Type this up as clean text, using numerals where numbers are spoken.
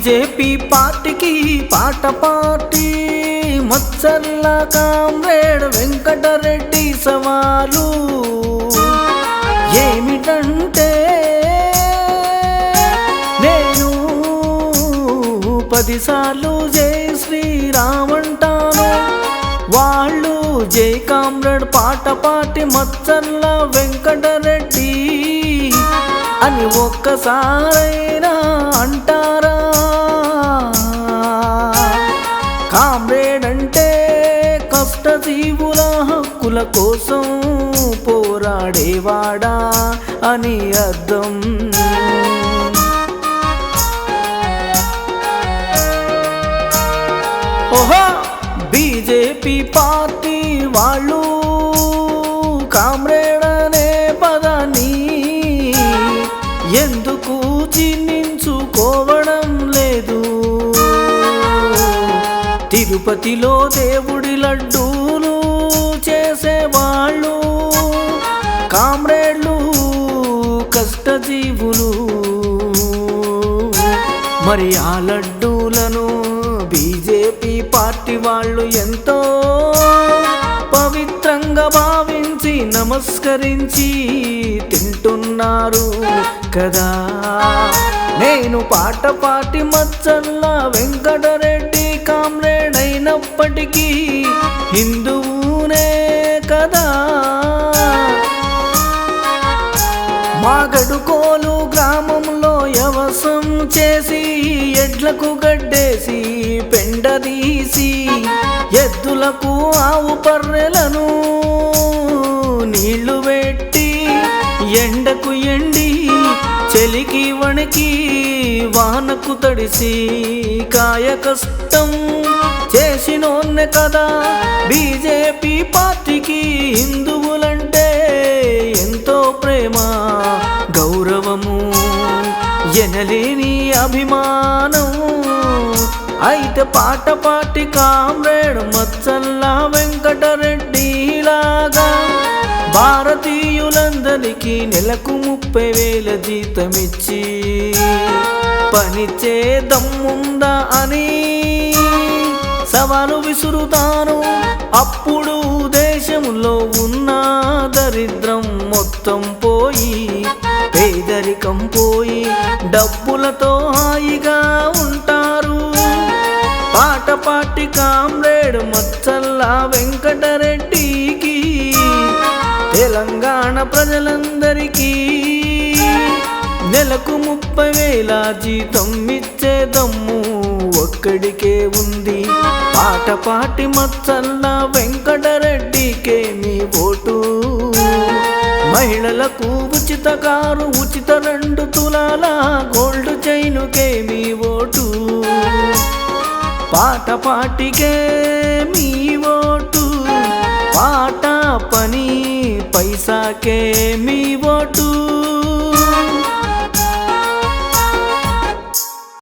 BJP పార్టీకి పాట party Macharla comrade Venkatareddy సవాలు ఏమిటంటే నేను 10 సార్లు జై శ్రీరామ్ అంటాను, వాళ్ళు జై కామ్రేడ్ పాట పార్టీ మచ్చర్ల వెంకటరెడ్డి అని ఒక్కసారైనా అంటారా? కామ్రేడ్ అంటే కష్టజీవుల హక్కుల కోసం పోరాడేవాడా అని అర్థం. ఓహో, బీజేపీ పార్టీ వాళ్ళు కామ్రేడ్ అనే పదాన్ని ఎందుకు చిన్నించుకోవడం లేదు? తిరుపతిలో దేవుడి లడ్డూలు చేసేవాళ్ళు కామ్రేడ్లు కష్టజీవులు. మరి ఆ లడ్డూలను బీజేపీ పార్టీ వాళ్ళు ఎంతో పవిత్రంగా భావించి నమస్కరించి తింటున్నారు కదా. నేను పాట పాటి మచ్చర్ల వెంకటరెడ్డి కామ్రేడ్ అయినప్పటికీ హిందువునే కదా. మాగడుకోలు గ్రామంలో వ్యవసాయం చేసి ఎడ్లకు గడ్డేసి పెండదీసి ఎద్దులకు ఆవు పర్రెలను నీళ్లు పెట్టి ఎండకు ఎండి చలికి వణికి వానకు తడిసి కాయ కష్టం చేసినోన్నే కదా. బీజేపీ పార్టీకి హిందువులంటే ఎంతో ప్రేమ గౌరవము ఎనలేని అభిమానం. అయితే పాట పాటి కామ్రేడ్ మచ్చర్ల వెంకటరెడ్డి లాగా భారతీయులందరికీ నెలకు 30,000 జీతమిచ్చి పనిచే దమ్ముందా అని సవాలు విసురుతాను. అప్పుడు దేశంలో ఉన్న దరిద్రం మొత్తం పోయి పేదరికం పోయి డబ్బులతో హాయిగా ఉంటారు. పాట పాటి కామ్రేడ్ మచ్చర్ల వెంకటరెడ్డికి తెలంగాణ ప్రజలందరికీ నెలకు 30,000 జీతం ఇచ్చే దమ్ము ఒక్కడికే ఉంది. పాట పాటి మచ్చర్ల వెంకటరెడ్డికే మీ ఓటు. మహిళలకు ఉచిత కారు, ఉచిత 2 తులాల గోల్డ్ చైనుకే మీ ఓటు. పాట పాటికే మీ ఓటు. పాట పని పైసాకే